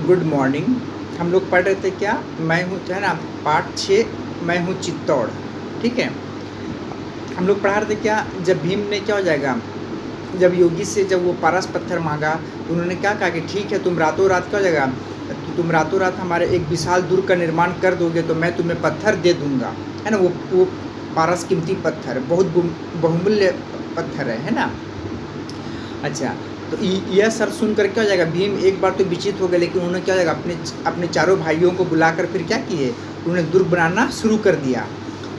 Good morning. हम लोग पढ़ रहे थे क्या, मैं हूँ जो है ना, पाठ 6 मैं हूँ चित्तौड़। ठीक है, हम लोग पढ़ा रहे थे क्या, जब भीम ने क्या हो जाएगा, जब योगी से जब वो पारस पत्थर मांगा तो उन्होंने क्या कहा कि ठीक है, तुम रातों रात क्या हो जाएगा, तुम रातों रात हमारे एक विशाल दुर्ग का निर्माण कर दोगे तो मैं तुम्हें पत्थर दे दूंगा, है ना। वो पारस कीमती पत्थर, बहुत बहुमूल्य पत्थर है ना। अच्छा, तो यह सब सुनकर क्या हो जाएगा, भीम एक बार तो विचित हो गए, लेकिन उन्होंने क्या हो जाएगा, अपने चारों भाइयों को बुलाकर फिर क्या किए, उन्होंने दुर्ग बनाना शुरू कर दिया।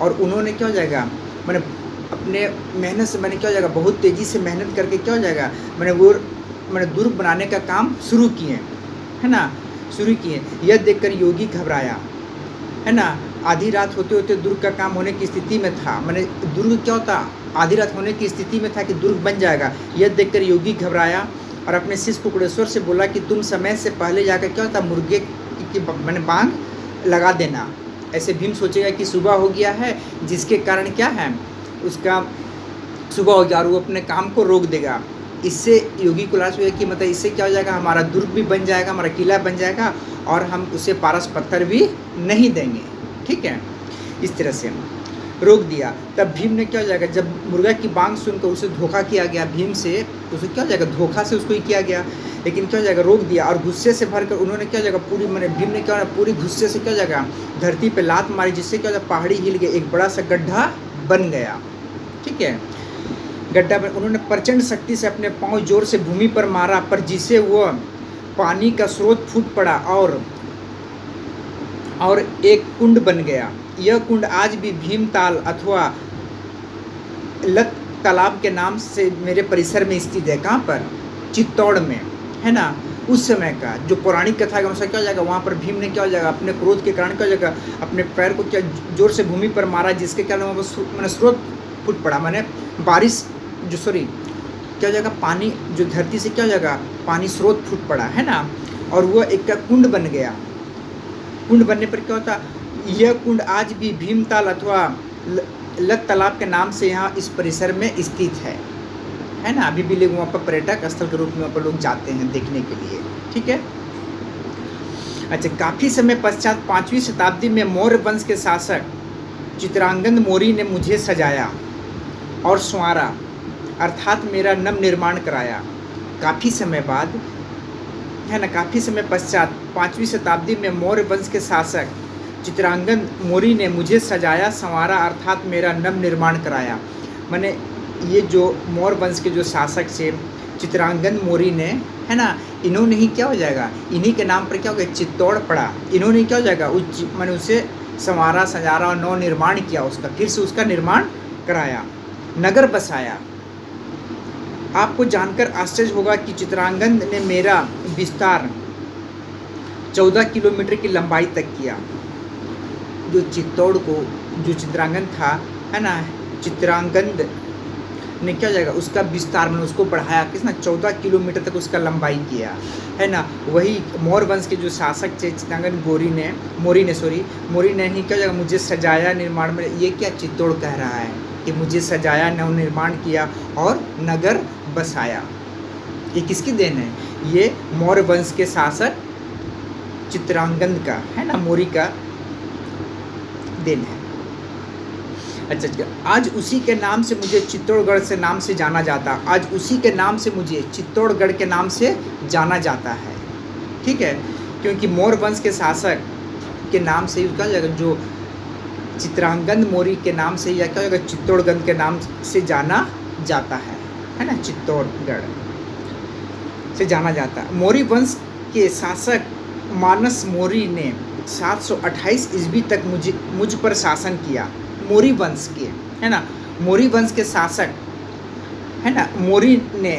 और उन्होंने क्या हो जाएगा, मैंने अपने मेहनत से मैंने क्या हो जाएगा, बहुत तेज़ी से मेहनत करके क्या हो जाएगा, मैंने दुर्ग बनाने का काम शुरू किए, है ना, शुरू किए। यह देखकर योगी घबराया, है ना। आधी रात होते होते दुर्ग का काम होने की स्थिति में था, मैंने दुर्ग क्या होता, आधी रात होने की स्थिति में था कि दुर्ग बन जाएगा। यह देखकर योगी घबराया और अपने शिष्य कुकुड़ेश्वर से बोला कि तुम समय से पहले जाकर क्या होता, मुर्गे की मैंने बांग लगा देना। ऐसे भीम सोचेगा कि सुबह हो गया है, जिसके कारण क्या है, उसका सुबह हो गया और वो अपने काम को रोक देगा। इससे योगी को लालच हुआ कि मतलब इससे क्या हो जाएगा, हमारा दुर्ग भी बन जाएगा, हमारा किला बन जाएगा और हम उसे पारस पत्थर भी नहीं देंगे। ठीक है, इस तरह से रोक दिया। तब भीम ने क्या हो जाएगा, जब मुर्गा की बांग सुनकर उसे धोखा किया गया, भीम से उसे क्या हो जाएगा, धोखा से उसको ही किया गया, लेकिन क्या हो जाएगा, रोक दिया। और गुस्से से भरकर उन्होंने क्या हो जाएगा, पूरी मैंने भीम ने क्या हो पूरी गुस्से से क्या हो जाएगा, धरती पे लात मारी, जिससे क्या हो जाएगा, पहाड़ी हिल गई, एक बड़ा सा गड्ढा बन गया। ठीक है, गड्ढा पर उन्होंने प्रचंड शक्ति से अपने पांव जोर से भूमि पर मारा, पर जिसे वो पानी का स्रोत फूट पड़ा और एक कुंड बन गया। यह कुंड आज भी भीमताल अथवा लत तालाब के नाम से मेरे परिसर में स्थित है। कहाँ पर, चित्तौड़ में, है ना। उस समय का जो पौराणिक कथा के अनुसार क्या हो जाएगा, वहाँ पर भीम ने क्या हो जाएगा, अपने क्रोध के कारण क्या हो जाएगा, अपने पैर को क्या जोर से भूमि पर मारा, जिसके कारण वहाँ पर मैंने स्रोत फूट पड़ा, मैंने बारिश जो क्या हो जाएगा, पानी जो धरती से क्या हो जाएगा, पानी स्रोत फूट पड़ा, है ना। और वह एक कुंड बन गया। कुंड बनने पर क्या होता, यह कुंड आज भी भीमताल अथवा लत तालाब के नाम से यहाँ इस परिसर में स्थित है ना। अभी भी लोग वहाँ पर पर्यटक स्थल के रूप में वहाँ पर लोग जाते हैं देखने के लिए। ठीक है, अच्छा, काफ़ी समय पश्चात 5वीं शताब्दी में मौर्य वंश के शासक चित्रांगद मौर्य ने मुझे सजाया और संवारा, अर्थात मेरा नव निर्माण कराया। काफ़ी समय बाद, है ना, काफ़ी समय पश्चात 5वीं शताब्दी में मौर्य वंश के शासक चित्रांगद मौर्य ने मुझे सजाया संवारा, अर्थात मेरा नव निर्माण कराया। मैंने ये जो मौर्य वंश के जो शासक थे चित्रांगद मौर्य ने, है ना, इन्होंने ही क्या हो जाएगा, इन्हीं के नाम पर क्या हो गया, चित्तौड़ पड़ा। इन्होंने क्या हो जाएगा, मैंने उसे संवारा सजारा और नव निर्माण किया, उसका फिर से उसका निर्माण कराया, नगर बसाया। आपको जानकर आश्चर्य होगा कि चित्रांगद ने मेरा विस्तार 14 किलोमीटर की लंबाई तक किया। जो चित्तौड़ को जो चित्रांगद था, है ना, चित्रांगद ने क्या जाएगा, उसका विस्तार मैंने उसको बढ़ाया, कितना 14 किलोमीटर तक उसका लंबाई किया, है ना। वही मौर्य वंश के जो शासक थे चित्रांगद मौर्य ने ही क्या जाएगा, मुझे सजाया निर्माण में। ये क्या चित्तौड़ कह रहा है कि मुझे सजाया, नव निर्माण किया और नगर बसाया। ये किसकी देन है, ये मौर्य वंश के शासक चित्रांगद का, है ना, मौर्य का देन है। अच्छा, आज उसी के नाम से मुझे चित्तौड़गढ़ से नाम से जाना जाता, आज उसी के नाम से मुझे चित्तौड़गढ़ के नाम से जाना जाता है। ठीक है, क्योंकि मौर्य वंश के शासक के नाम से क्या जगह जो चित्रांगद मौर्य के नाम से या क्या होगा, चित्तौड़गढ़ के नाम से जाना जाता है ना, चित्तौड़गढ़ से जाना जाता है। मौर्य वंश के शासक मानस मौर्य ने 728 ईस्वी तक मुझ पर शासन किया। मौर्य वंश के, है ना, मौर्य वंश के शासक, है ना, मौर्य ने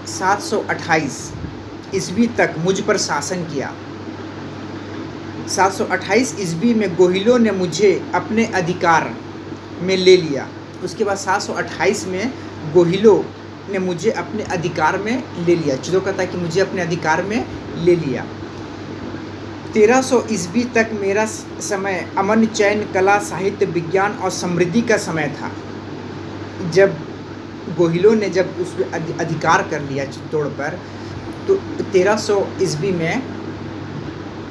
728 ईस्वी तक मुझ पर शासन किया। 728 ईस्वी में गोहिलों ने मुझे अपने अधिकार में ले लिया। उसके बाद 728 में गोहिलों ने मुझे अपने अधिकार में ले लिया। जो कहता है कि मुझे अपने अधिकार में ले लिया। 1300 ईस्वी तक मेरा समय अमन, चैन, कला, साहित्य, विज्ञान और समृद्धि का समय था। जब गोहिलों ने जब उस अधिकार कर लिया चित्तौड़ पर, तो 1300 ईस्वी में